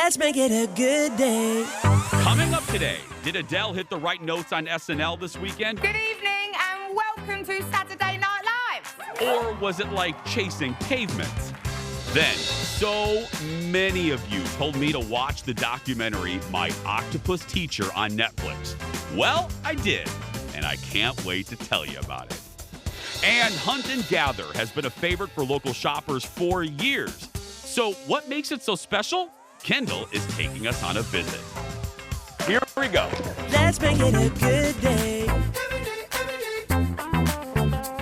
Let's make it a good day. Coming up today, did Adele hit the right notes on SNL this weekend? Good evening and welcome to Saturday Night Live. Or was it like chasing pavements? Then, so many of you told me to watch the documentary My Octopus Teacher on Netflix. Well, I did, and I can't wait to tell you about it. And Hunt and Gather has been a favorite for local shoppers for years. So what makes it so special? Kendall is taking us on a visit. Here we go. Let's make it a good day.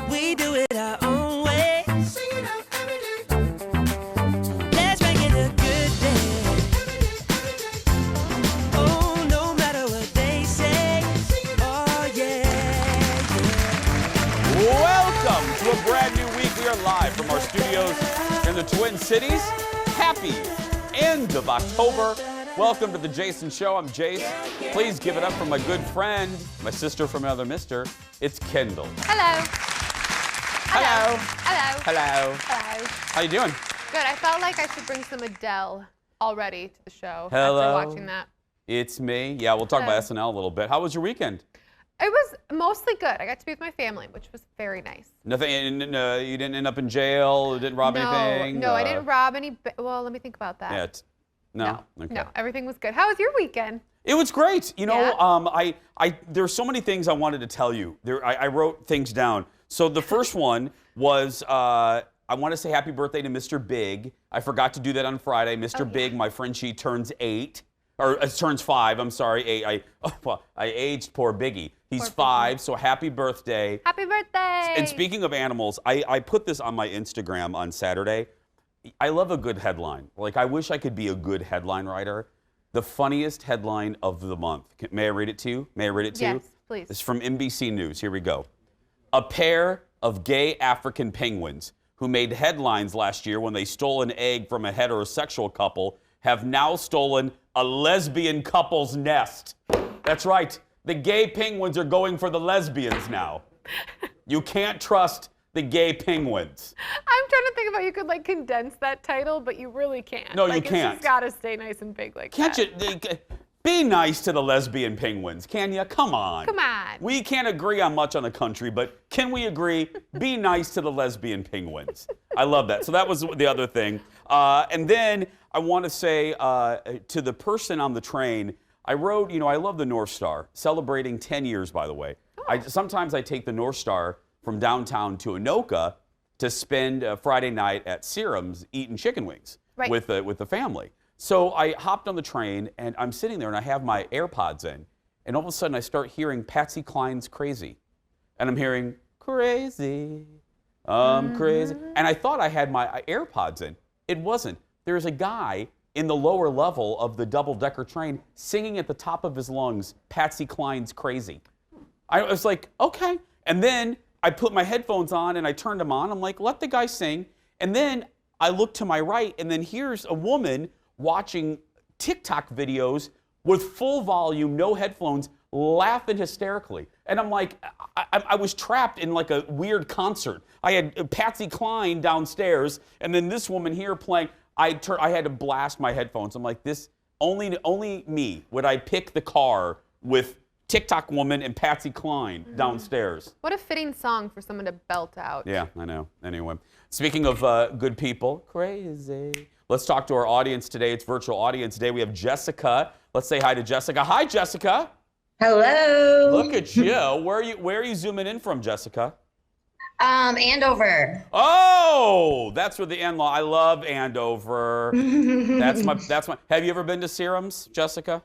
We do it our own way. Let's make it a good day. Oh, no matter what they say. Oh, yeah. Welcome to a brand new week. We are live from our studios in the Twin Cities. Happy end of October. Welcome to the Jason Show. I'm Jace. Please give it up for my good friend, my sister from another mister. It's Kendall. Hello. Hello. Hello. Hello. Hello. How you doing? Good. I felt like I should bring some Adele already to the show Hello. after watching that. It's me. Yeah, we'll talk about Hello. SNL a little bit. How was your weekend? It was mostly good. I got to be with my family, which was very nice. Nothing. You didn't end up in jail. You didn't rob anything. No, I didn't rob any. Well, let me think about that. Yeah. No. Okay. No, everything was good. How was your weekend? It was great. You know, Yeah? there's so many things I wanted to tell you. I wrote things down. So the first one was I want to say happy birthday to Mr. Big. I forgot to do that on Friday. Mr. Big, my friend, she turns 8. Or turns 5, I'm sorry. I aged poor Biggie. He's Poor 5, Biggie. so happy birthday. Happy birthday! And speaking of animals, I put this on my Instagram on Saturday. I love a good headline. Like, I wish I could be a good headline writer. The funniest headline of the month. May I read it to you? May I read it to you? Yes, please. It's from NBC News. Here we go. A pair of gay African penguins who made headlines last year when they stole an egg from a heterosexual couple have now stolen a lesbian couple's nest. That's right. The gay penguins are going for the lesbians now. You can't trust the gay penguins. I'm trying to think about you could like condense that title, but you really can't. No, you like, can't. It's just got to stay nice and big like Can't that. you be nice to the lesbian penguins, can you? Come on. Come on. We can't agree on much on the country, but can we agree? Be nice to the lesbian penguins. I love that. So that was the other thing. And then I want to say to the person on the train, I wrote, I love the North Star, celebrating 10 years, by the way. Oh. Sometimes I take the North Star from downtown to Anoka to spend Friday night at Serum's eating chicken wings with the family. So I hopped on the train, and I'm sitting there, and I have my AirPods in, and all of a sudden I start hearing Patsy Cline's Crazy. And I'm hearing, crazy, I'm crazy. And I thought I had my AirPods in. It wasn't. There's a guy in the lower level of the double-decker train singing at the top of his lungs, Patsy Cline's Crazy. I was like, okay. And then I put my headphones on, and I turned them on. I'm like, let the guy sing. And then I look to my right, and then here's a woman watching TikTok videos with full volume, no headphones, laughing hysterically. And I'm like, I was trapped in like a weird concert. I had Patsy Cline downstairs, and then this woman here playing. I had to blast my headphones. I'm like, this, only me would I pick the car with TikTok woman and Patsy Cline downstairs. What a fitting song for someone to belt out. Yeah, I know. Anyway, speaking of good people, crazy. Let's talk to our audience today. It's virtual audience day. We have Jessica. Let's say hi to Jessica. Hi, Jessica. Hello. Look at you. Where are you zooming in from, Jessica? Andover. Oh, that's where the in-law. I love Andover. That's my. Have you ever been to Serum's, Jessica?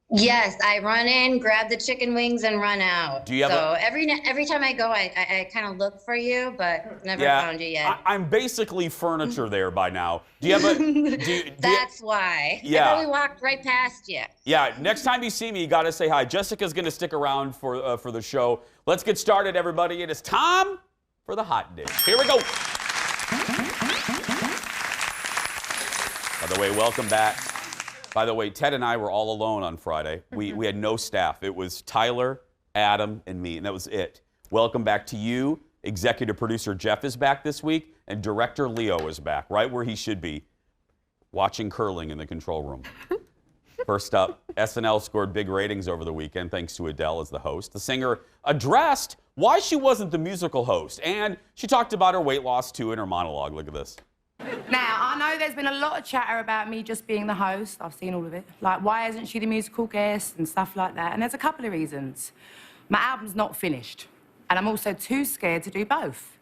Yes, I run in, grab the chicken wings, and run out. Do you have so every time I go, I kind of look for you, but never found you yet. I'm basically furniture there by now. Do you have a? That's why. Yeah. I probably walked right past you. Yeah. Next time you see me, you got to say hi. Jessica's going to stick around for the show. Let's get started, everybody. It is time for the hot dish. Here we go. By the way, welcome back. By the way, Ted and I were all alone on Friday. We had no staff. It was Tyler, Adam, and me, and that was it. Welcome back to you. Executive producer Jeff is back this week, and director Leo is back, right where he should be. watching curling in the control room. First up, SNL scored big ratings over the weekend thanks to Adele as the host. The singer addressed why she wasn't the musical host, and she talked about her weight loss too in her monologue. Look at this. Now, I know there's been a lot of chatter about me just being the host. I've seen all of it. Like, why isn't she the musical guest and stuff like that? And there's a couple of reasons. My album's not finished, and I'm also too scared to do both.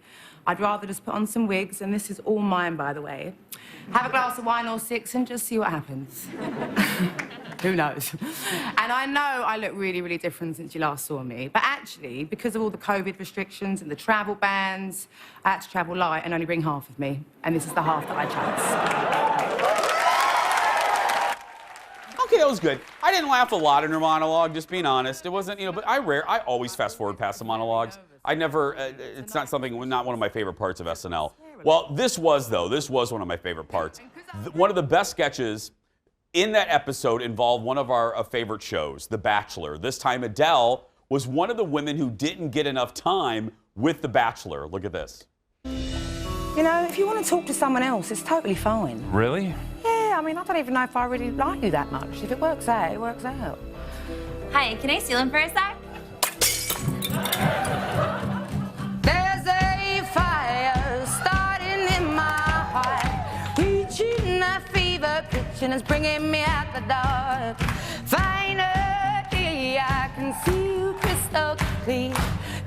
I'd rather just put on some wigs, and this is all mine, by the way. Have a glass of wine or 6 and just see what happens. Who knows? And I know I look really, really different since you last saw me, but actually, because of all the COVID restrictions and the travel bans, I had to travel light and only bring half of me, and this is the half that I chose. Okay, that was good. I didn't laugh a lot in her monologue, just being honest. It wasn't, but I always fast forward past the monologues. I never, it's not one of my favorite parts of SNL. Well, this was one of my favorite parts. One of the best sketches in that episode involved one of our favorite shows, The Bachelor. This time, Adele was one of the women who didn't get enough time with The Bachelor. Look at this. You know, if you want to talk to someone else, it's totally fine. Really? Yeah, I mean, I don't even know if I really like you that much. If it works out, it works out. Hi, can I steal him for a sec? There's a fire starting in my heart, reaching a fever pitch and it's bringing me out the dark. Finally, I can see you crystal clear.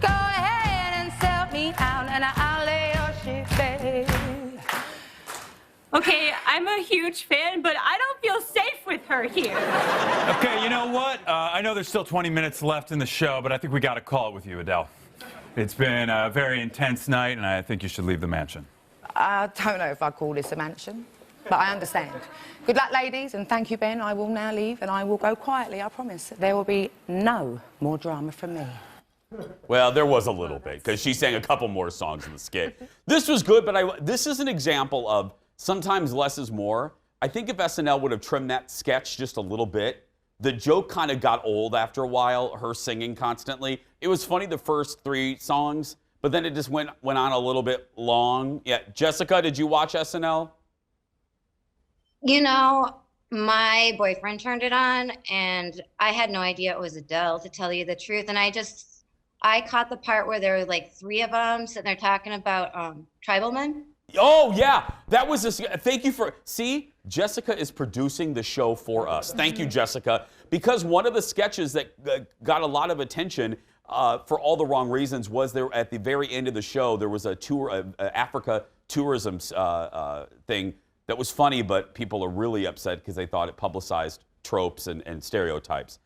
Go ahead and sell me out and I'll lay your shit bare. Okay, I'm a huge fan, but I don't feel safe with her here. Okay, you know what? I know there's still 20 minutes left in the show, but I think we got to call it with you, Adele. It's been a very intense night, and I think you should leave the mansion. I don't know if I call this a mansion, but I understand. Good luck, ladies, and thank you, Ben. I will now leave, and I will go quietly, I promise. There will be no more drama from me. Well, there was a little bit, because she sang a couple more songs in the skit. This was good, but this is an example of sometimes less is more. I think if SNL would have trimmed that sketch just a little bit, the joke kind of got old after a while, her singing constantly. It was funny the first 3 songs, but then it just went on a little bit long. Yeah, Jessica, did you watch SNL? You know, my boyfriend turned it on, and I had no idea it was Adele, to tell you the truth. And I caught the part where there were like 3 of them sitting there talking about tribal men. Oh, yeah. That was thank you for, see, Jessica is producing the show for us. Thank you, Jessica. Because one of the sketches that got a lot of attention for all the wrong reasons was there at the very end of the show, there was a tour, Africa tourism thing that was funny, but people are really upset because they thought it publicized tropes and stereotypes.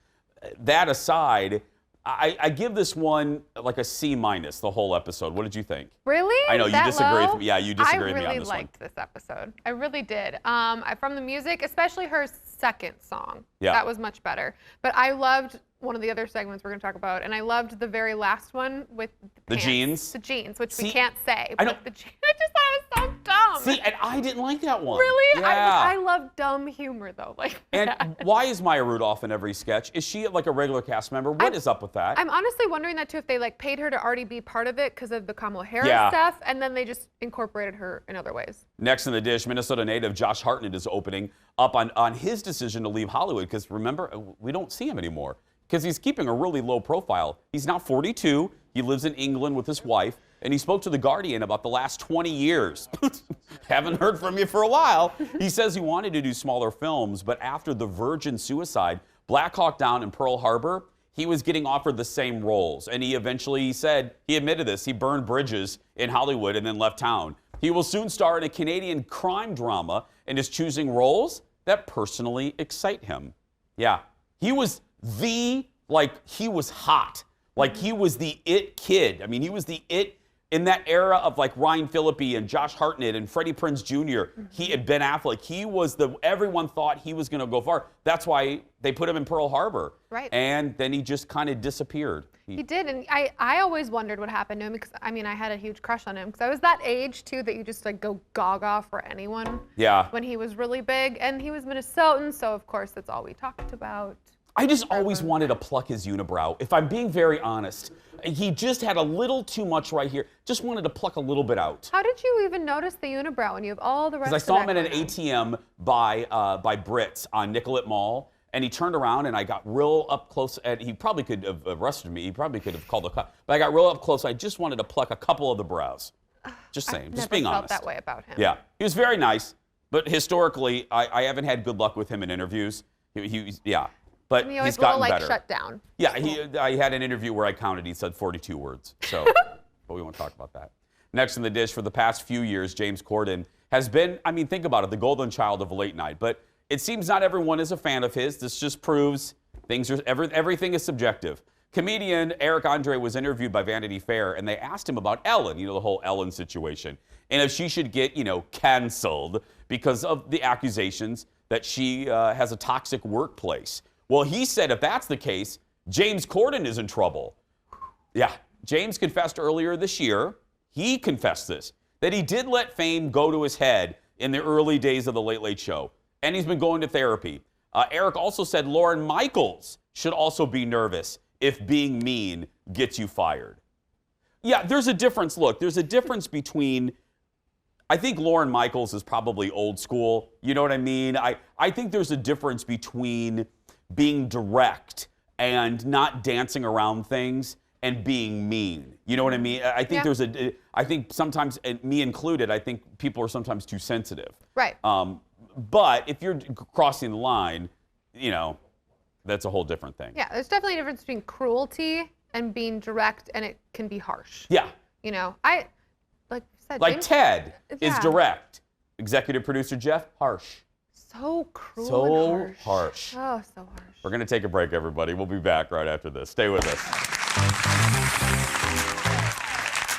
That aside, I give this one like a C-, the whole episode. What did you think? Really? I know you disagree with me. Yeah, you disagree with me on this one. I really liked this episode. I really did. From the music, especially her second song. Yeah. That was much better. But I loved one of the other segments we're going to talk about, and I loved the very last one with the jeans. The jeans, which we See, can't say. I But know. the jeans, I just thought it was so dumb. See, and I didn't like that one. Really? Yeah. I love dumb humor, though. Like And that. why is Maya Rudolph in every sketch? Is she like a regular cast member? What is up with that? I'm honestly wondering that too, if they like paid her to already be part of it because of the Kamala Harris Yeah. stuff, and then they just incorporated her in other ways. Next in the dish, Minnesota native Josh Hartnett is opening up on his decision to leave Hollywood because remember, we don't see him anymore because he's keeping a really low profile. He's now 42. He lives in England with his wife, and he spoke to The Guardian about the last 20 years. Haven't heard from you for a while. He says he wanted to do smaller films, but after The Virgin suicide, Black Hawk Down, and Pearl Harbor, he was getting offered the same roles. And he admitted this, he burned bridges in Hollywood and then left town. He will soon star in a Canadian crime drama and is choosing roles that personally excite him. Yeah, he was he was hot. Like he was the it kid. I mean, he was the it in that era of like Ryan Phillippe and Josh Hartnett and Freddie Prinze Jr. He had Ben Affleck. He was everyone thought he was going to go far. That's why they put him in Pearl Harbor. Right. And then he just kind of disappeared. He did, and I always wondered what happened to him because, I mean, I had a huge crush on him because I was that age, too, that you just, like, go gaga for anyone. Yeah. When he was really big, and he was Minnesotan, so, of course, that's all we talked about. I just always wanted to pluck his unibrow. If I'm being very honest, he just had a little too much right here. Just wanted to pluck a little bit out. How did you even notice the unibrow when you have all the rest of Because I saw him at that an going on? ATM by Brits on Nicollet Mall, and he turned around and I got real up close. And he probably could have arrested me. He probably could have called the cop. But I got real up close. I just wanted to pluck a couple of the brows. Just saying. Just being Never honest. felt that way about him. Yeah, he was very nice, but historically, I haven't had good luck with him in interviews. Yeah, but And he always he's gotten like better. shut down. Yeah, I had an interview where I counted. He said 42 words. So, but we won't talk about that. Next in the dish, for the past few years, James Corden has been, I mean, think about it, the golden child of late night. But it seems not everyone is a fan of his. This just proves everything is subjective. Comedian Eric Andre was interviewed by Vanity Fair, and they asked him about Ellen, the whole Ellen situation, and if she should get, canceled because of the accusations that she has a toxic workplace. Well, he said if that's the case, James Corden is in trouble. Yeah, James confessed earlier this year, he confessed this, that he did let fame go to his head in the early days of The Late Late Show, and he's been going to therapy. Eric also said Lauren Michaels should also be nervous if being mean gets you fired. Yeah, there's a difference. Look, there's a difference between, I think Lauren Michaels is probably old school. You know what I mean? I think there's a difference between being direct and not dancing around things and being mean. You know what I mean? I think I think sometimes, and me included, I think people are sometimes too sensitive. Right. But if you're crossing the line, that's a whole different thing. Yeah, there's definitely a difference between cruelty and being direct, and it can be harsh. Yeah. I like you said, Like James, Ted is yeah. direct. Executive producer Jeff, harsh. So cruel So and harsh. Oh, so harsh. We're going to take a break, everybody. We'll be back right after this. Stay with us.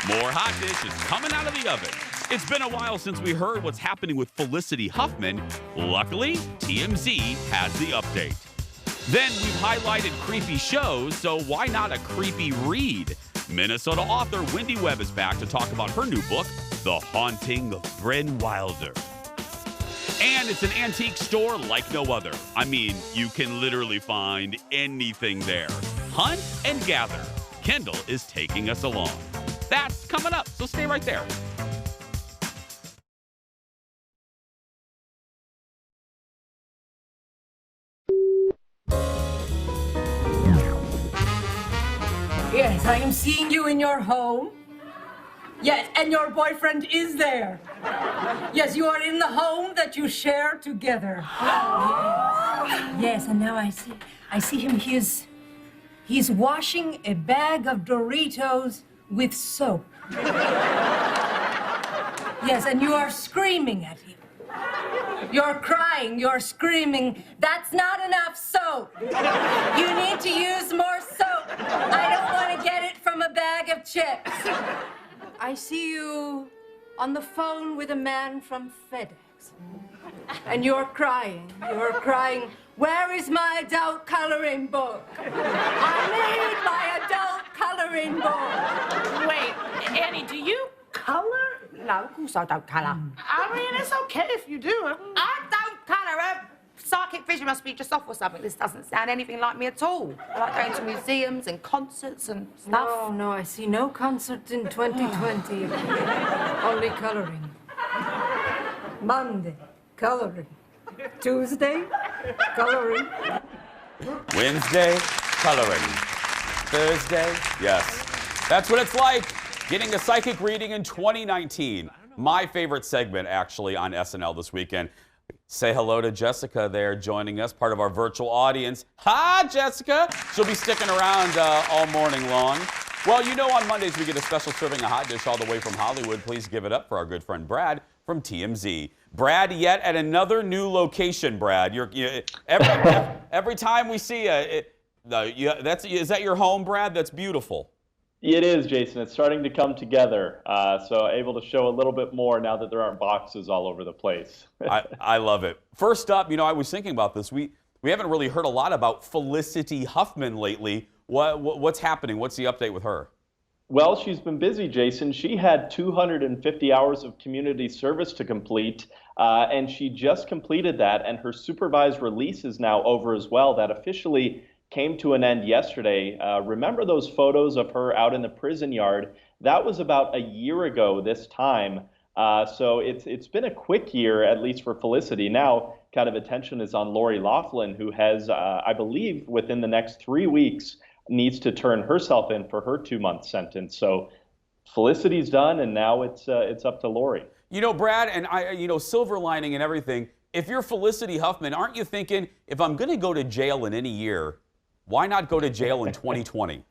More Hot Dish is coming out of the oven. It's been a while since we heard what's happening with Felicity Huffman. Luckily, TMZ has the update. Then we've highlighted creepy shows, so why not a creepy read? Minnesota author Wendy Webb is back to talk about her new book, The Haunting of Bryn Wilder. And it's an antique store like no other. I mean, you can literally find anything there. Hunt and gather. Kendall is taking us along. That's coming up, so stay right there. Yes, I am seeing you in your home. Yes, and your boyfriend is there. Yes, you are in the home that you share together. Yes, and now I see him. He's washing a bag of Doritos with soap. Yes, and you are screaming at him. You're crying, you're screaming, that's not enough soap. You need to use more soap. I don't want to get it from a bag of chips. I see you on the phone with a man from FedEx. And you're crying, where is my adult coloring book? I need my adult coloring book. Wait, Annie, do you color? No, of course I don't colour. I mean, it's okay if you do. I don't colour. Psychic vision must be just off or something. This doesn't sound anything like me at all. I like going to museums and concerts and stuff. No, I see no concert in 2020. Only coloring. Monday, coloring. Tuesday, coloring. Wednesday, coloring. Thursday, yes. That's what it's like, getting a psychic reading in 2019. My favorite segment, actually, on SNL this weekend. Say hello to Jessica there joining us, part of our virtual audience. Hi, Jessica. She'll be sticking around all morning long. Well, on Mondays we get a special serving of hot dish all the way from Hollywood. Please give it up for our good friend Brad from TMZ. Brad, yet at another new location, Brad. Every time we see you, is that your home, Brad? That's beautiful. It is, Jason. It's starting to come together. So able to show a little bit more now that there aren't boxes all over the place. I love it. First up, I was thinking about this. We haven't really heard a lot about Felicity Huffman lately. What's happening? What's the update with her? Well, she's been busy, Jason. She had 250 hours of community service to complete And she just completed that, and her supervised release is now over as well. That officially came to an end yesterday. Remember those photos of her out in the prison yard? That was about a year ago this time. So it's been a quick year, at least for Felicity. Now, kind of attention is on Lori Loughlin, who has, I believe, within the next 3 weeks, needs to turn herself in for her 2-month sentence. So Felicity's done, and now it's up to Lori. You know, Brad, and silver lining and everything. If you're Felicity Huffman, aren't you thinking, if I'm going to go to jail in any year, why not go to jail in 2020?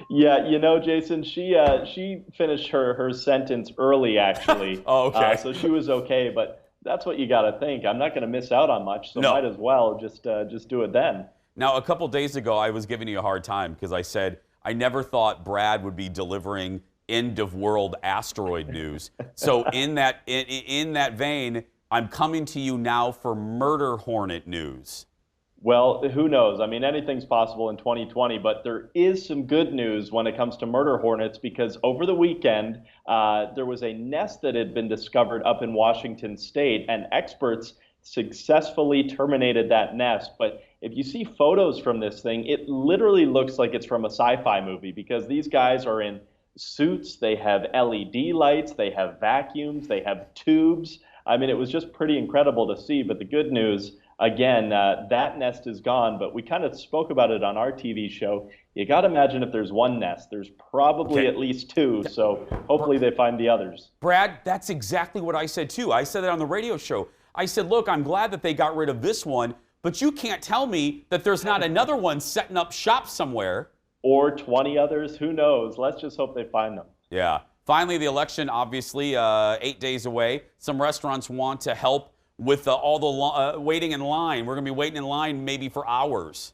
Yeah, Jason, she finished her sentence early, actually. Oh, okay. So she was okay, but that's what you got to think. I'm not going to miss out on much, so might as well just do it then. Now, a couple days ago, I was giving you a hard time because I said I never thought Brad would be delivering end of world asteroid news. So in that vein, I'm coming to you now for murder hornet news. Well, who knows? I mean, anything's possible in 2020, but there is some good news when it comes to murder hornets, because over the weekend, there was a nest that had been discovered up in Washington State, and experts successfully terminated that nest. But if you see photos from this thing, it literally looks like it's from a sci-fi movie, because these guys are in suits, they have LED lights, they have vacuums, they have tubes. I mean, it was just pretty incredible to see. But the good news, again, that nest is gone, but we kind of spoke about it on our TV show. You got to imagine if there's one nest, there's probably at least two, so hopefully they find the others. Brad, that's exactly what I said too. I said that on the radio show. I said, look, I'm glad that they got rid of this one, but you can't tell me that there's not another one setting up shop somewhere. Or 20 others, who knows? Let's just hope they find them. Yeah. Finally, the election, obviously, 8 days away. Some restaurants want to help with all the waiting in line. We're going to be waiting in line maybe for hours.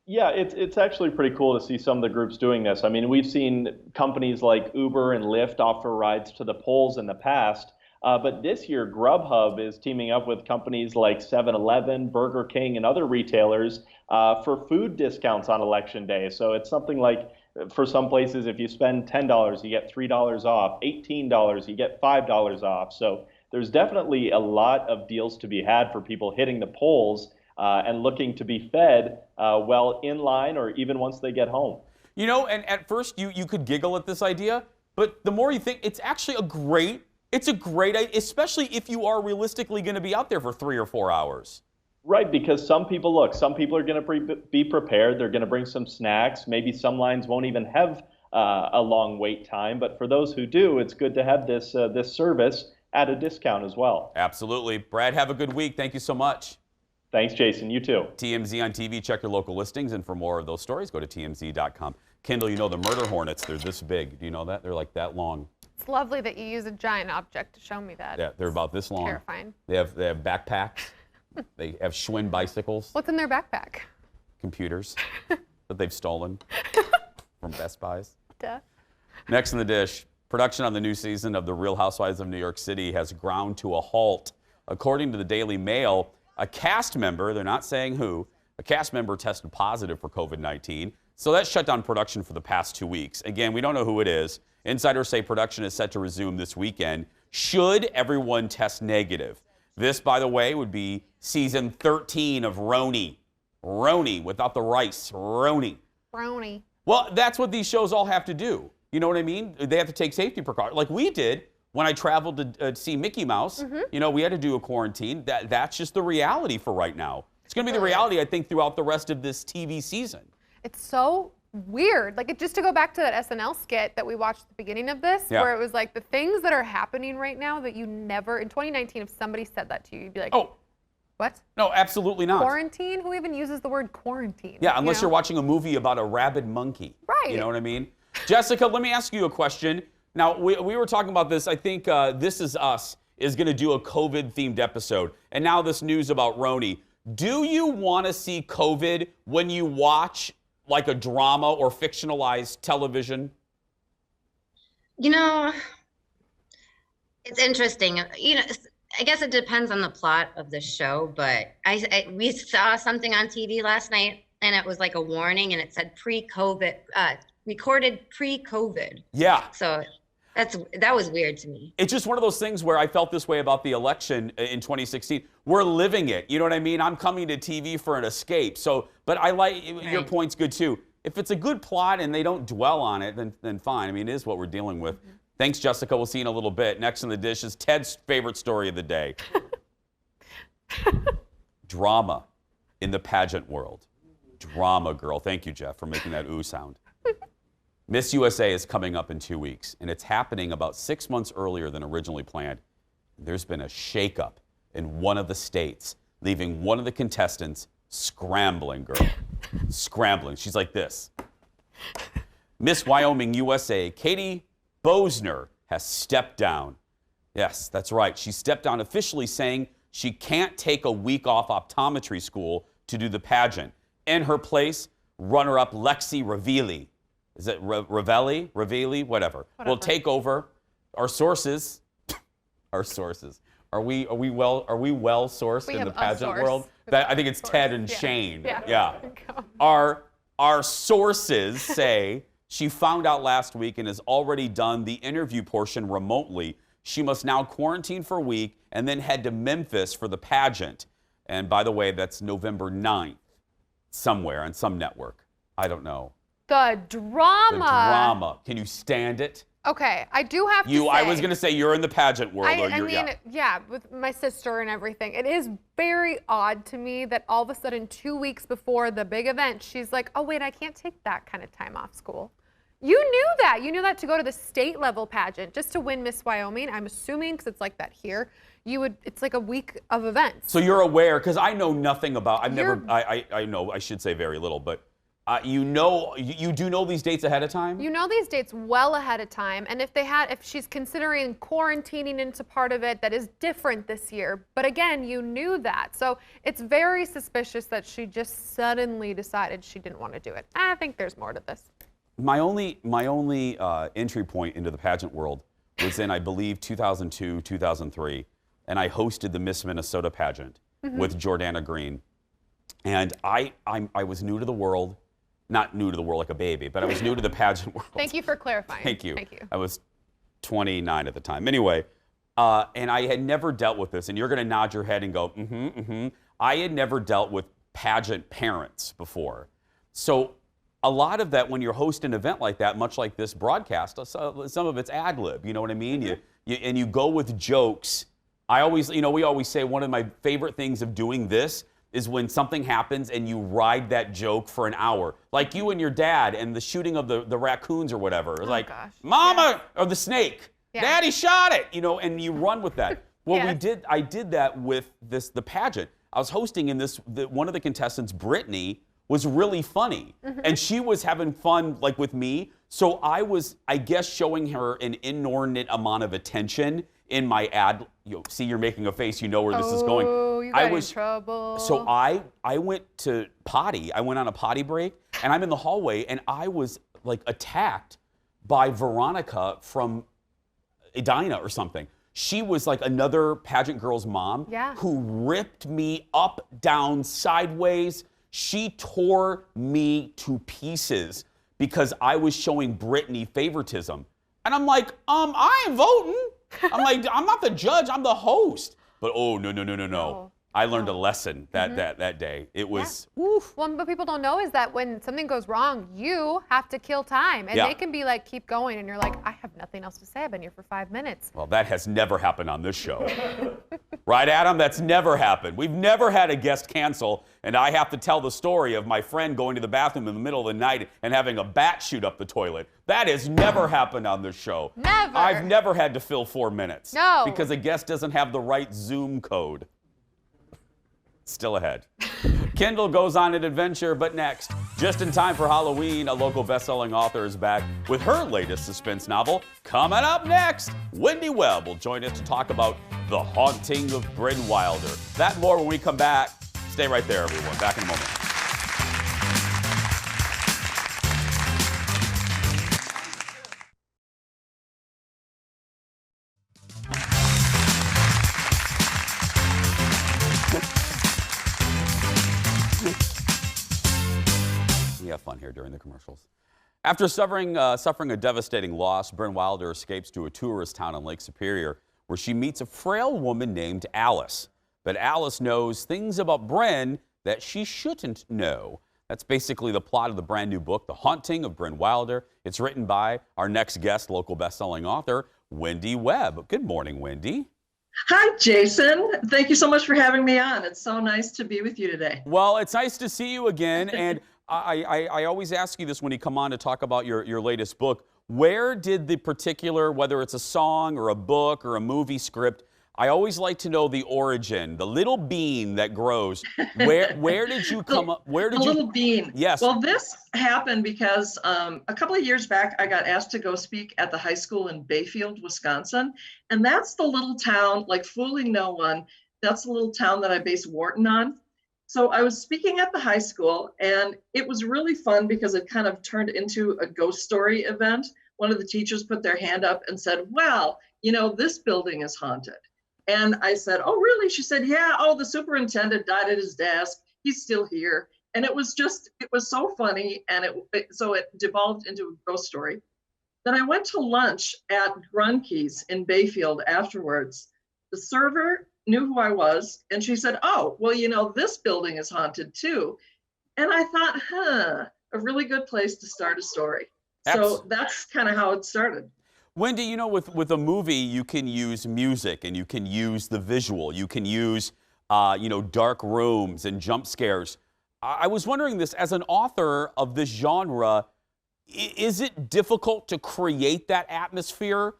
Yeah, it's actually pretty cool to see some of the groups doing this. I mean, we've seen companies like Uber and Lyft offer rides to the polls in the past. But this year, Grubhub is teaming up with companies like 7-Eleven, Burger King, and other retailers for food discounts on Election Day. So it's something like, for some places, if you spend $10, you get $3 off, $18, you get $5 off. So there's definitely a lot of deals to be had for people hitting the polls and looking to be fed well in line or even once they get home. You know, and at first you could giggle at this idea, but the more you think, it's actually a great idea, especially if you are realistically going to be out there for 3 or 4 hours. Right, because some people are going to be prepared. They're going to bring some snacks. Maybe some lines won't even have a long wait time. But for those who do, it's good to have this service at a discount as well. Absolutely. Brad, have a good week. Thank you so much. Thanks, Jason. You too. TMZ on TV. Check your local listings. And for more of those stories, go to TMZ.com. Kendall, you know the murder hornets, they're this big. Do you know that? They're like that long. It's lovely that you use a giant object to show me that. Yeah, they're about this long. Terrifying. They have backpacks. They have Schwinn bicycles. What's in their backpack? Computers that they've stolen from Best Buys. Duh. Next in the dish, production on the new season of The Real Housewives of New York City has ground to a halt. According to the Daily Mail, a cast member, they're not saying who, a cast member tested positive for COVID-19. So that shut down production for the past 2 weeks. Again, we don't know who it is. Insiders say production is set to resume this weekend should everyone test negative. This, by the way, would be season 13 of Roni. Roni, without the rice. Roni. Roni. Well, that's what these shows all have to do. You know what I mean? They have to take safety precautions. Like we did when I traveled to see Mickey Mouse. Mm-hmm. You know, we had to do a quarantine. That's just the reality for right now. It's going to be the reality, I think, throughout the rest of this TV season. It's so weird. Like, just to go back to that SNL skit that we watched at the beginning of this, where it was like the things that are happening right now that you never, in 2019, if somebody said that to you, you'd be like, oh, what? No, absolutely not. Quarantine? Who even uses the word quarantine? Yeah, unless you're watching a movie about a rabid monkey. Right. You know what I mean? Jessica, let me ask you a question. Now, we were talking about this. I think This Is Us is going to do a COVID-themed episode. And now this news about Roni. Do you want to see COVID when you watch like a drama or fictionalized television? You know, it's interesting. You know, I guess it depends on the plot of the show, but we saw something on TV last night, and it was like a warning, and it said pre-COVID, recorded pre-COVID. Yeah. So That was weird to me. It's just one of those things where I felt this way about the election in 2016. We're living it. You know what I mean? I'm coming to TV for an escape. So, but I like your point's good too. If it's a good plot and they don't dwell on it, then fine. I mean, it is what we're dealing with. Thanks, Jessica. We'll see you in a little bit. Next on the dish is Ted's favorite story of the day. Drama in the pageant world. Drama, girl. Thank you, Jeff, for making that ooh sound. Miss USA is coming up in 2 weeks, and it's happening about 6 months earlier than originally planned. There's been a shakeup in one of the states, leaving one of the contestants scrambling, girl. Scrambling. She's like this. Miss Wyoming USA, Katie Bosner, has stepped down. Yes, that's right. She stepped down, officially saying she can't take a week off optometry school to do the pageant. In her place, runner-up Lexi Ravelli. Is it Ravelli? Whatever. Will take over. Our sources. Our sources. Are we well sourced in the pageant world? I think it's Ted and Shane. Yeah. Our sources say she found out last week and has already done the interview portion remotely. She must now quarantine for a week and then head to Memphis for the pageant. And by the way, that's November 9th, somewhere on some network. I don't know. The drama. The drama. Can you stand it? Okay, I do have to say. I was going to say you're in the pageant world. Yeah, with my sister and everything. It is very odd to me that all of a sudden 2 weeks before the big event, she's like, oh, wait, I can't take that kind of time off school. You knew that. You knew that to go to the state level pageant, just to win Miss Wyoming. I'm assuming, because it's like that here, it's like a week of events. So you're aware, because I know nothing about, I know, I should say very little, but you do know these dates ahead of time? You know these dates well ahead of time, and if she's considering quarantining into part of it, that is different this year. But again, you knew that. So it's very suspicious that she just suddenly decided she didn't want to do it. I think there's more to this. My only entry point into the pageant world was in, I believe, 2002, 2003, and I hosted the Miss Minnesota pageant with Jordana Green. And I was new to the world. Not new to the world like a baby, but I was new to the pageant world. Thank you for clarifying. Thank you. I was 29 at the time. Anyway, and I had never dealt with this, and you're going to nod your head and go, I had never dealt with pageant parents before. So a lot of that, when you're hosting an event like that, much like this broadcast, some of it's ad lib, you know what I mean? And you go with jokes. We always say one of my favorite things of doing this is when something happens and you ride that joke for an hour. Like you and your dad and the shooting of the raccoons or whatever. Like, Mama, or the snake, Daddy shot it, and you run with that. Well, I did that with the pageant. I was hosting in one of the contestants, Brittany, was really funny. And she was having fun like with me. So I was, I guess, showing her an inordinate amount of attention in my ad. See, you're making a face, you know where this is going. Oh, you got in trouble. So I went to potty. I went on a potty break, and I'm in the hallway, and I was like attacked by Veronica from Edina or something. She was like another pageant girl's mom who ripped me up, down, sideways. She tore me to pieces because I was showing Brittany favoritism. And I'm like, I ain't voting. I'm like, I'm not the judge, I'm the host. But no. I learned a lesson that day. It was, oof. Well, what people don't know is that when something goes wrong, you have to kill time. And they can be like, keep going. And you're like, I have nothing else to say. I've been here for 5 minutes. Well, that has never happened on this show. Right, Adam? That's never happened. We've never had a guest cancel, and I have to tell the story of my friend going to the bathroom in the middle of the night and having a bat shoot up the toilet. That has never happened on this show. Never. I've never had to fill 4 minutes. No. Because a guest doesn't have the right Zoom code. Still ahead. Kendall goes on an adventure, but next, just in time for Halloween, a local best-selling author is back with her latest suspense novel. Coming up next, Wendy Webb will join us to talk about The Haunting of Bryn Wilder. That and more when we come back. Stay right there, everyone. Back in a moment. We have fun here during the commercials. After suffering a devastating loss, Bryn Wilder escapes to a tourist town on Lake Superior where she meets a frail woman named Alice. But Alice knows things about Bryn that she shouldn't know. That's basically the plot of the brand new book, The Haunting of Bryn Wilder. It's written by our next guest, local best-selling author, Wendy Webb. Good morning, Wendy. Hi, Jason. Thank you so much for having me on. It's so nice to be with you today. Well, it's nice to see you again. And I always ask you this when you come on to talk about your latest book. Where did the particular, whether it's a song or a book or a movie script, I always like to know the origin, the little bean that grows. Where did you come up? Where did the you? Little bean. Yes. Well, this happened because a couple of years back, I got asked to go speak at the high school in Bayfield, Wisconsin. And that's the little town, like fooling no one, that's the little town that I based Wharton on. So I was speaking at the high school, and it was really fun because it kind of turned into a ghost story event. One of the teachers put their hand up and said, well, you know, this building is haunted. And I said, oh, really? She said, yeah, oh, the superintendent died at his desk. He's still here. And it was so funny. And so it devolved into a ghost story. Then I went to lunch at Grunke's in Bayfield afterwards. The server knew who I was. And she said, oh, well, you know, this building is haunted too. And I thought, a really good place to start a story. So that's kind of how it started. Wendy, you know, with a movie, you can use music and you can use the visual. You can use, you know, dark rooms and jump scares. I was wondering this, as an author of this genre, is it difficult to create that atmosphere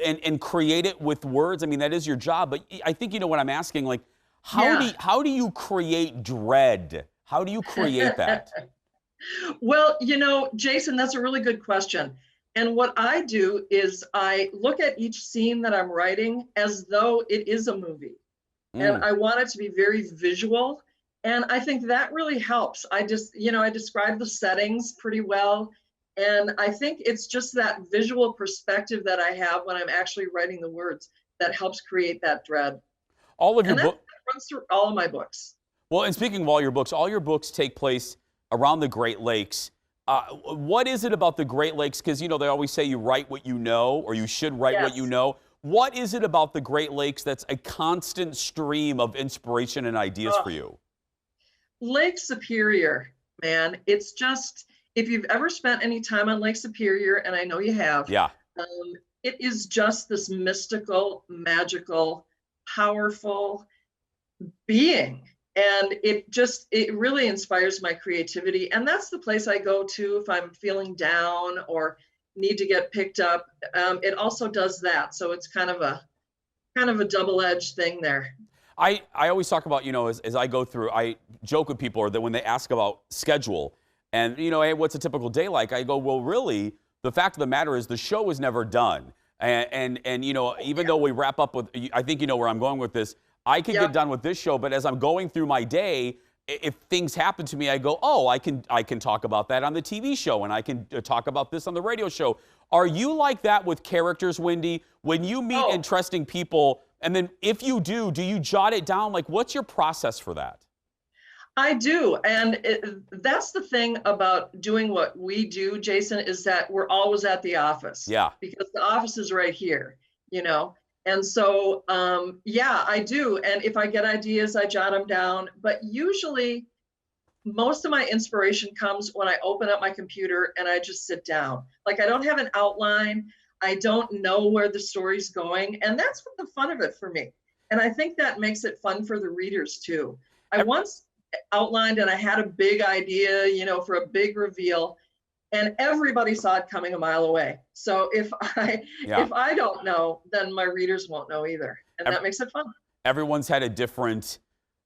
and create it with words? I mean, that is your job, but I think you know what I'm asking. Like, how do you create dread? How do you create that? Well, you know, Jason, that's a really good question. And what I do is I look at each scene that I'm writing as though it is a movie. And I want it to be very visual. And I think that really helps. I describe the settings pretty well. And I think it's just that visual perspective that I have when I'm actually writing the words that helps create that dread. All of your books runs through all of my books. Well, and speaking of all your books take place around the Great Lakes. What is it about the Great Lakes? Because, you know, they always say you write what you know, or you should write what you know. What is it about the Great Lakes that's a constant stream of inspiration and ideas for you? Lake Superior, man. It's just, if you've ever spent any time on Lake Superior, and I know you have, it is just this mystical, magical, powerful being. And it really inspires my creativity. And that's the place I go to if I'm feeling down or need to get picked up. It also does that. So it's kind of a double-edged thing there. I always talk about, you know, as I go through, I joke with people that when they ask about schedule and, you know, hey, what's a typical day like? I go, well, really, the fact of the matter is the show is never done. And you know, even though we wrap up with, I think you know where I'm going with this, I can get done with this show, but as I'm going through my day, if things happen to me, I go, oh, I can talk about that on the TV show, and I can talk about this on the radio show. Are you like that with characters, Wendy? When you meet interesting people, and then if you do you jot it down? Like, what's your process for that? I do, and that's the thing about doing what we do, Jason, is that we're always at the office. Yeah. Because the office is right here, you know. And so, I do. And if I get ideas, I jot them down. But usually, most of my inspiration comes when I open up my computer and I just sit down. Like, I don't have an outline. I don't know where the story's going. And that's the fun of it for me. And I think that makes it fun for the readers, too. I once outlined and I had a big idea, you know, for a big reveal. And everybody saw it coming a mile away. So if I don't know, then my readers won't know either. And that makes it fun. Everyone's had a different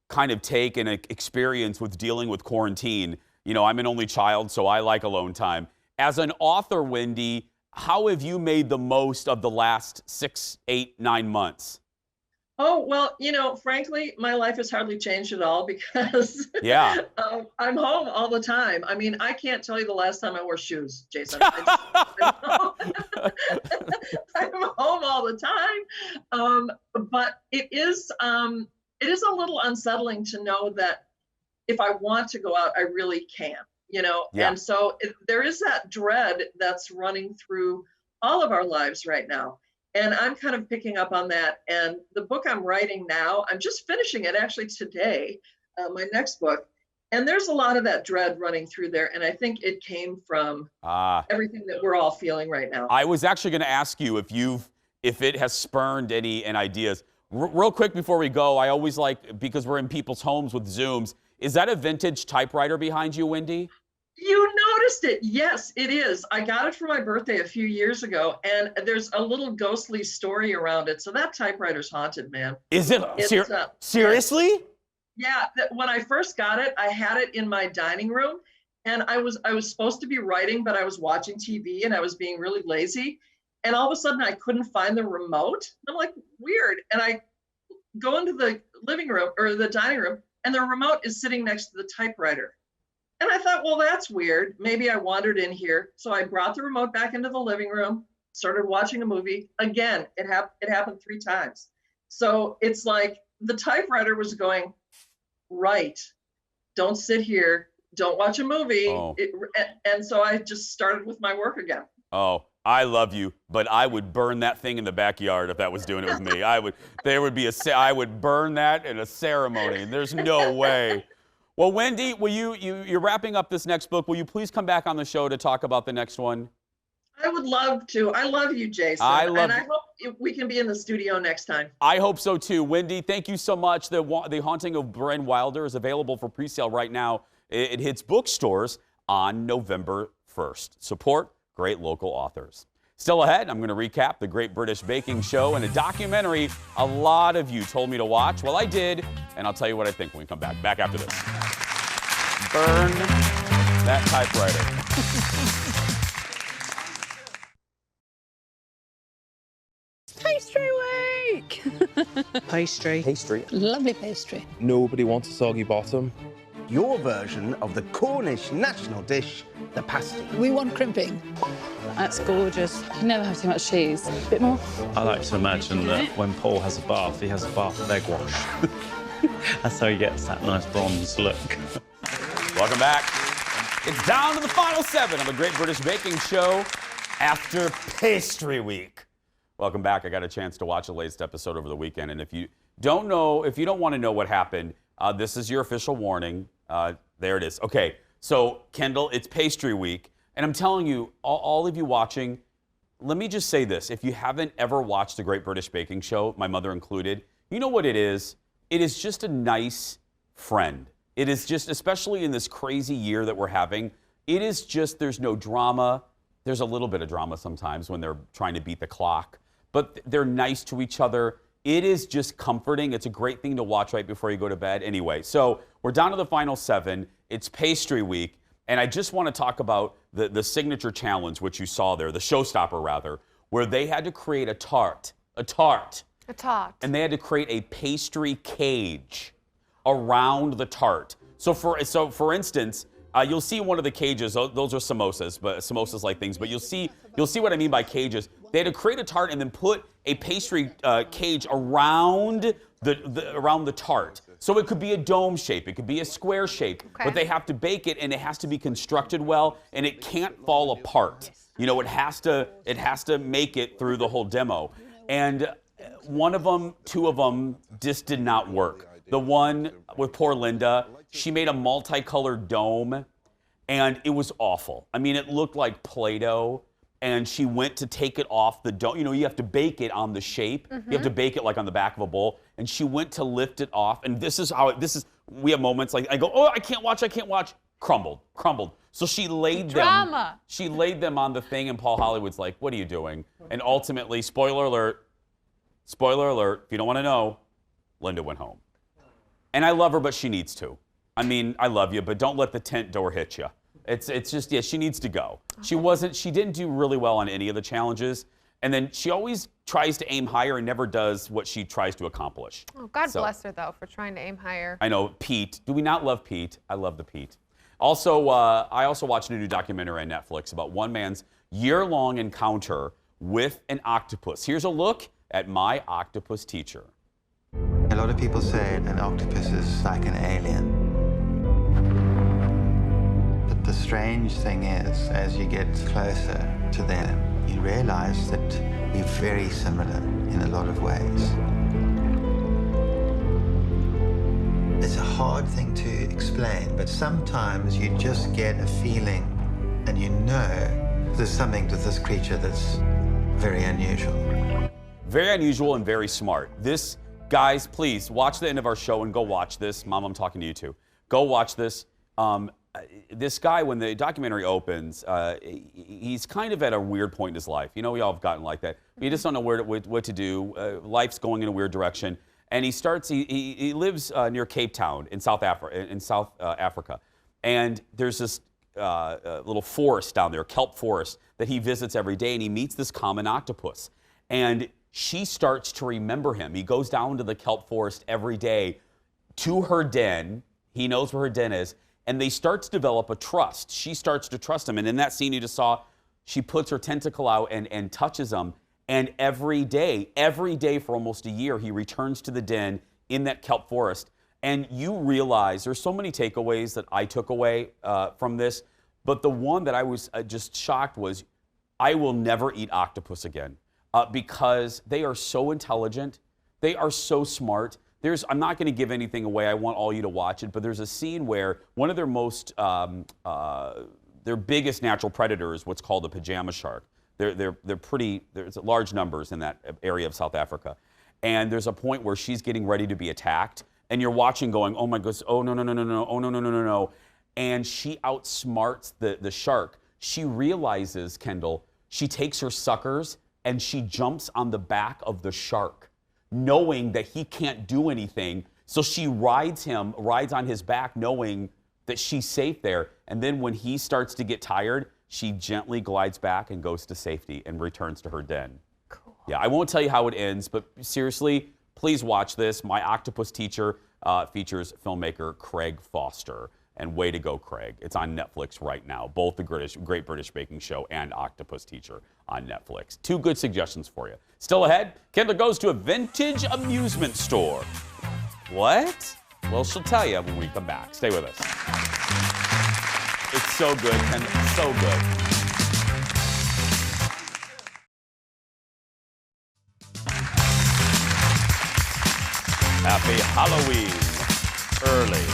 kind of take and experience with dealing with quarantine. You know, I'm an only child, so I like alone time. As an author, Wendy, how have you made the most of the last 6, 8, 9 months? Oh, well, you know, frankly, my life has hardly changed at all because I'm home all the time. I mean, I can't tell you the last time I wore shoes, Jason. I'm home all the time. But it is a little unsettling to know that if I want to go out, I really can. you know? Yeah. And so there is that dread that's running through all of our lives right now. And I'm kind of picking up on that. And the book I'm writing now, I'm just finishing it actually today, my next book. And there's a lot of that dread running through there. And I think it came from everything that we're all feeling right now. I was actually going to ask you if it has spurned any ideas. Real quick before we go, I always like, because we're in people's homes with Zooms, is that a vintage typewriter behind you, Wendy? You noticed it. Yes, it is. I got it for my birthday a few years ago, and there's a little ghostly story around it. So that typewriter's haunted, man. Is it? Seriously? Yeah. When I first got it, I had it in my dining room, and I was supposed to be writing, but I was watching TV, and I was being really lazy. And all of a sudden, I couldn't find the remote. I'm like, weird. And I go into the living room or the dining room, and the remote is sitting next to the typewriter. And I thought, well, that's weird. Maybe I wandered in here. So I brought the remote back into the living room, started watching a movie. Again, it happened 3 times. So it's like the typewriter was going, right, don't sit here, don't watch a movie. Oh. And so I just started with my work again. Oh, I love you, but I would burn that thing in the backyard if that was doing it with me. I would burn that in a ceremony. There's no way. Well, Wendy, will you're wrapping up this next book. Will you please come back on the show to talk about the next one? I would love to. I love you, Jason. And I hope we can be in the studio next time. I hope so too. Wendy, thank you so much. The Haunting of Bren Wilder is available for pre-sale right now. It hits bookstores on November 1st. Support great local authors. Still ahead, I'm going to recap the Great British Baking Show and a documentary a lot of you told me to watch. Well, I did, and I'll tell you what I think when we come back. Back after this. Burn that typewriter. Pastry week! Pastry. Lovely pastry. Nobody wants a soggy bottom. Your version of the Cornish national dish, the pasty. We want crimping. That's gorgeous. You never have too much cheese. A bit more? I like to imagine that when Paul has a bath, he has a bath of egg wash. That's how he gets that nice bronze look. Welcome back. It's down to the final 7 of the Great British Baking Show after Pastry Week. Welcome back. I got a chance to watch the latest episode over the weekend, and if you don't want to know what happened, this is your official warning. There it is. Okay, so Kendall, it's Pastry Week, and I'm telling you, all of you watching, let me just say this. If you haven't ever watched the Great British Baking Show, my mother included, you know what it is? It is just a nice friend. It is just, especially in this crazy year that we're having, it is just, there's no drama. There's a little bit of drama sometimes when they're trying to beat the clock, but they're nice to each other. It is just comforting. It's a great thing to watch right before you go to bed. Anyway, so we're down to the final 7. It's Pastry Week, and I just want to talk about the signature challenge, which you saw there, the showstopper rather, where they had to create a tart. And they had to create a pastry cage around the tart. So for instance, you'll see one of the cages, those are samosas, but samosas like things, but you'll see what I mean by cages. They had to create a tart and then put a pastry cage around the tart. So it could be a dome shape, it could be a square shape, but they have to bake it and it has to be constructed well and it can't fall apart. You know, it has to make it through the whole demo. And one of them, 2 of them just did not work. The one with poor Linda, she made a multicolored dome and it was awful. I mean, it looked like Play-Doh. And she went to take it off the dome. You know, you have to bake it on the shape. You have to bake it like on the back of a bowl. And she went to lift it off. And we have moments like, I go, oh, I can't watch. Crumbled. So she laid them on the thing. And Paul Hollywood's like, what are you doing? And ultimately, spoiler alert, if you don't want to know, Linda went home. And I love her, but she needs to. I mean, I love you, but don't let the tent door hit you. It's just, yeah, she needs to go. She didn't do really well on any of the challenges. And then she always tries to aim higher and never does what she tries to accomplish. Oh, God bless her, though, for trying to aim higher. I know, Pete. Do we not love Pete? I love the Pete. Also, I also watched a new documentary on Netflix about one man's year-long encounter with an octopus. Here's a look at My Octopus Teacher. A lot of people say an octopus is like an alien. The strange thing is, as you get closer to them, you realize that we're very similar in a lot of ways. It's a hard thing to explain, but sometimes you just get a feeling and you know there's something to this creature that's very unusual. Very unusual and very smart. This, guys, please watch the end of our show and go watch this. Mom, I'm talking to you too. Go watch this. This guy, when the documentary opens, he's kind of at a weird point in his life. You know, we all have gotten like that. You just don't know what to do. Life's going in a weird direction. And he lives near Cape Town in South Africa. And there's this little forest down there, kelp forest, that he visits every day. And he meets this common octopus. And she starts to remember him. He goes down to the kelp forest every day to her den. He knows where her den is. And they start to develop a trust. She starts to trust him. And in that scene you just saw, she puts her tentacle out and touches him. And every day for almost a year, he returns to the den in that kelp forest. And you realize there's so many takeaways that I took away from this. But the one that I was just shocked was, I will never eat octopus again because they are so intelligent. They are so smart. I'm not going to give anything away. I want all you to watch it. But there's a scene where one of their their biggest natural predator is what's called the pajama shark. There's large numbers in that area of South Africa. And there's a point where she's getting ready to be attacked. And you're watching going, oh my goodness, oh no, no, no, no, no, oh no, no, no, no, no. And she outsmarts the shark. She realizes, Kendall, she takes her suckers and she jumps on the back of the shark, knowing that he can't do anything. So she rides on his back, knowing that she's safe there. And then when he starts to get tired, she gently glides back and goes to safety and returns to her den. Cool. Yeah, I won't tell you how it ends, but seriously, please watch this. My Octopus Teacher features filmmaker Craig Foster. And way to go, Craig. It's on Netflix right now. Both the Great British Baking Show and Octopus Teacher on Netflix. Two good suggestions for you. Still ahead, Kendall goes to a vintage amusement store. What? Well, she'll tell you when we come back. Stay with us. It's so good, Kendall. So good. Happy Halloween. Early.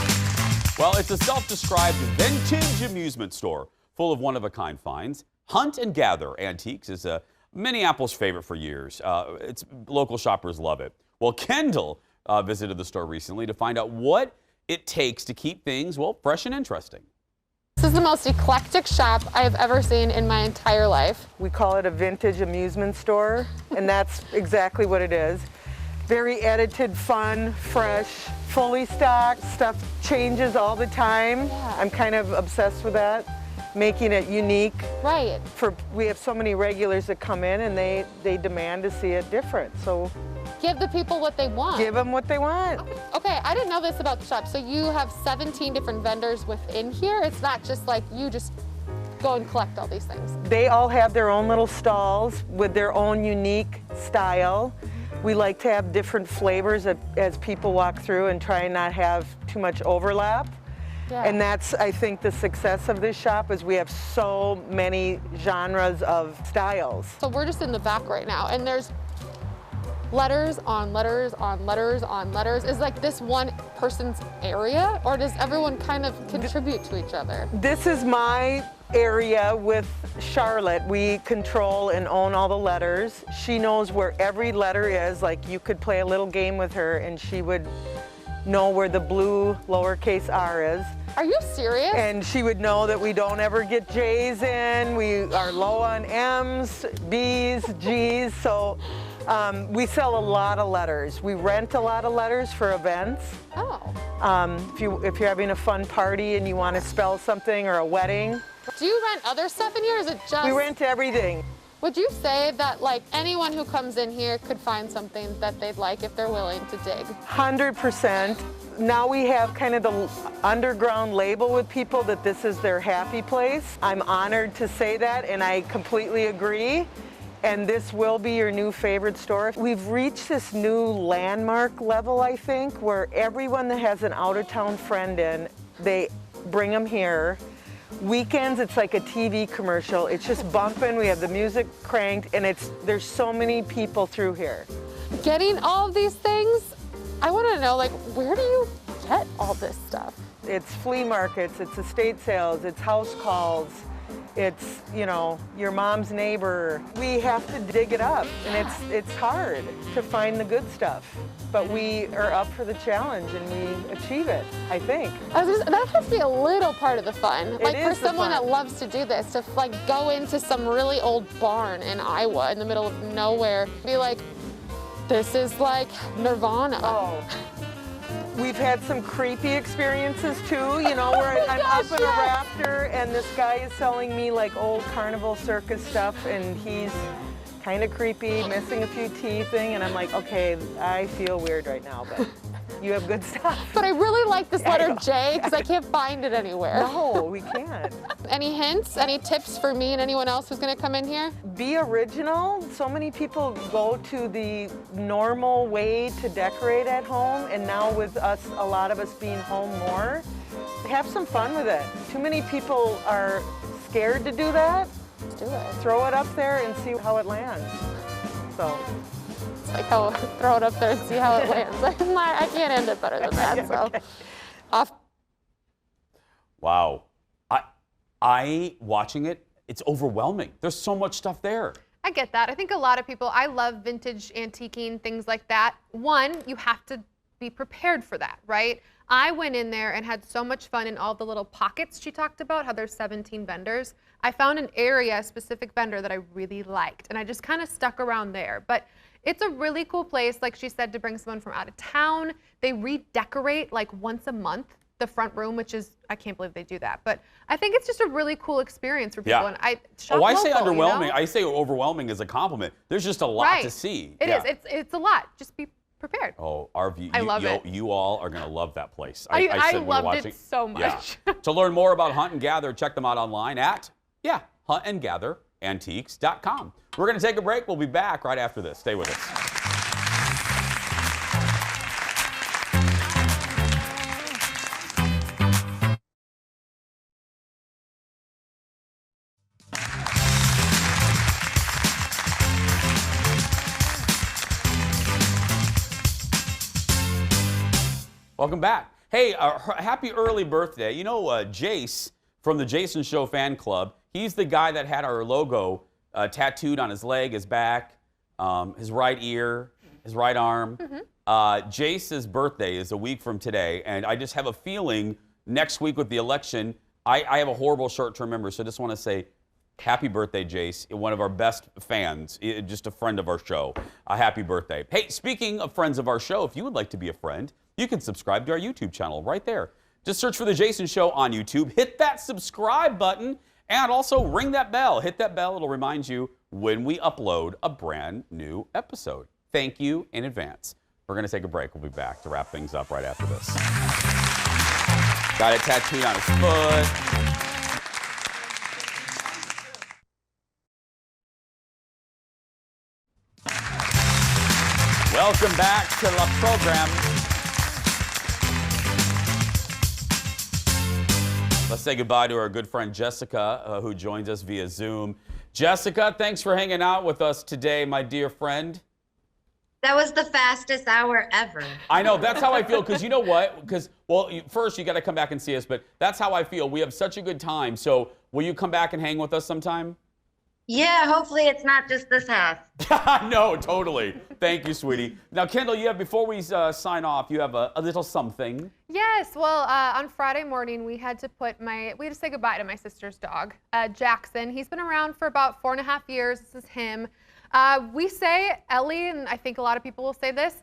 Well, it's a self-described vintage amusement store full of one-of-a-kind finds. Hunt and Gather Antiques is Minneapolis' favorite for years. Local shoppers love it. Well, Kendall visited the store recently to find out what it takes to keep things, well, fresh and interesting. This is the most eclectic shop I have ever seen in my entire life. We call it a vintage amusement store, and that's exactly what it is. Very edited, fun, fresh, fully stocked. Stuff changes all the time. Yeah. I'm kind of obsessed with that, making it unique. Right. We have so many regulars that come in and they demand to see it different. So give the people what they want. Give them what they want. Okay, I didn't know this about the shop. So you have 17 different vendors within here. It's not just like you just go and collect all these things. They all have their own little stalls with their own unique style. We like to have different flavors as people walk through and try and not have too much overlap. Yeah. And that's, I think, the success of this shop is we have so many genres of styles. So we're just in the back right now, and there's letters on letters on letters on letters. Is like this one person's area, or does everyone kind of contribute to each other? This is my area with Charlotte. We control and own all the letters. She knows where every letter is. Like, you could play a little game with her and she would know where the blue lowercase r is. Are you serious? And she would know that we don't ever get J's in. We are low on M's, B's, G's. So we sell a lot of letters. We rent a lot of letters for events. Oh. If you're having a fun party and you want to spell something, or a wedding. Do you rent other stuff in here, or is it just... We rent everything. Would you say that, like, anyone who comes in here could find something that they'd like if they're willing to dig? 100%. Now we have kind of the underground label with people that this is their happy place. I'm honored to say that, and I completely agree. And this will be your new favorite store. We've reached this new landmark level, I think, where everyone that has an out-of-town friend in, they bring them here. Weekends, it's like a TV commercial. It's just bumping. We have the music cranked, and there's so many people through here. Getting all of these things, I want to know, like, where do you get all this stuff? It's flea markets, it's estate sales, it's house calls, it's, you know, your mom's neighbor. We have to dig it up, and it's hard to find the good stuff. But we are up for the challenge, and we achieve it, I think. That has to be a little part of the fun. Like, is for the someone fun. that loves to do this, to like go into some really old barn in Iowa in the middle of nowhere, be like, this is like nirvana. Oh. We've had some creepy experiences too, you know, where I'm gosh, up in a raptor and this guy is selling me like old carnival circus stuff, and he's kind of creepy, missing a few teeth, and I'm like, okay, I feel weird right now, but you have good stuff. But I really like this letter J because I can't find it anywhere. No, we can't. Any hints, any tips for me and anyone else who's going to come in here? Be original. So many people go to the normal way to decorate at home, and now with us, a lot of us being home more, have some fun with it. Too many people are scared to do that. Do it. Throw it up there and see how it lands. So. It's like, oh, throw it up there and see how it lands. I can't end it better than that, so. Okay. Off. Wow. Watching it, it's overwhelming. There's so much stuff there. I get that. I think a lot of people, I love vintage antiquing, things like that. One, you have to be prepared for that, right? I went in there and had so much fun in all the little pockets she talked about, how there's 17 vendors. I found an area, a specific vendor that I really liked, and I just kind of stuck around there. But it's a really cool place, like she said, to bring someone from out of town. They redecorate like once a month the front room, which is, I can't believe they do that. But I think it's just a really cool experience for people. Yeah. And I shop I say local, underwhelming. You know? I say overwhelming is a compliment. There's just a lot to see. It is. It's a lot. Just be prepared. Oh, our view. I love it. You all are going to love that place. I said when we were loved watching. it so much. Yeah. To learn more about Hunt and Gather, check them out online at, huntandgatherantiques.com. We're going to take a break. We'll be back right after this. Stay with us. Welcome back. Hey, happy early birthday. You know, Jace from the Jason Show fan club, he's the guy that had our logo tattooed on his leg, his back, his right ear, his right arm. Jace's birthday is a week from today, and I just have a feeling next week with the election, I have a horrible short-term memory, so I just want to say happy birthday, Jace, one of our best fans, just a friend of our show. Happy birthday. Hey, speaking of friends of our show, if you would like to be a friend, you can subscribe to our YouTube channel right there. Just search for The Jason Show on YouTube. Hit that subscribe button and also ring that bell. Hit that bell. It'll remind you when we upload a brand new episode. Thank you in advance. We're going to take a break. We'll be back to wrap things up right after this. Got it tattooed on his foot. Welcome back to the program. Let's say goodbye to our good friend Jessica, who joins us via Zoom. Jessica, thanks for hanging out with us today, my dear friend. That was the fastest hour ever. I know, that's how I feel, because you know what? Because, well, first you got to come back and see us, but that's how I feel. We have such a good time. So will you come back and hang with us sometime? Yeah, hopefully it's not just this half. No, totally. Thank you, sweetie. Now, Kendall, before we sign off, you have a little something. Yes, well, on Friday morning, we had to say goodbye to my sister's dog, Jackson. He's been around for about 4.5 years. This is him. We say, Ellie, and I think a lot of people will say this,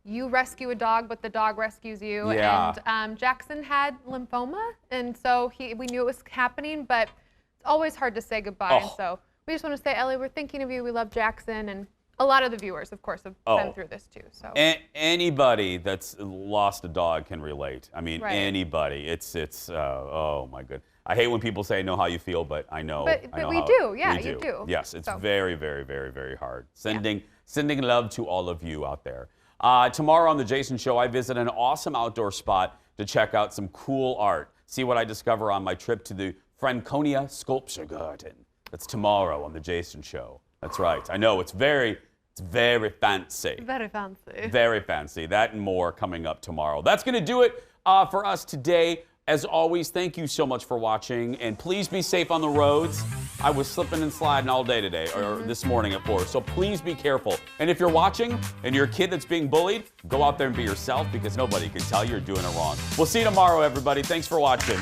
you rescue a dog, but the dog rescues you. Yeah. And Jackson had lymphoma, and so we knew it was happening, but it's always hard to say goodbye. And so we just want to say, Ellie, we're thinking of you. We love Jackson, and a lot of the viewers, of course, have been through this too. So anybody that's lost a dog can relate. I mean, anybody. It's oh my goodness. I hate when people say I know how you feel, but I know. But we do. Yeah, you do. Yes, it's very, very, very, very hard. Sending love to all of you out there. Tomorrow on The Jason Show, I visit an awesome outdoor spot to check out some cool art. See what I discover on my trip to the Franconia Sculpture Garden. That's tomorrow on The Jason Show. That's right. I know, it's very fancy. Very fancy. Very fancy. That and more coming up tomorrow. That's going to do it for us today. As always, thank you so much for watching, and please be safe on the roads. I was slipping and sliding all day today, or this morning at 4, so please be careful. And if you're watching and you're a kid that's being bullied, go out there and be yourself, because nobody can tell you're doing it wrong. We'll see you tomorrow, everybody. Thanks for watching.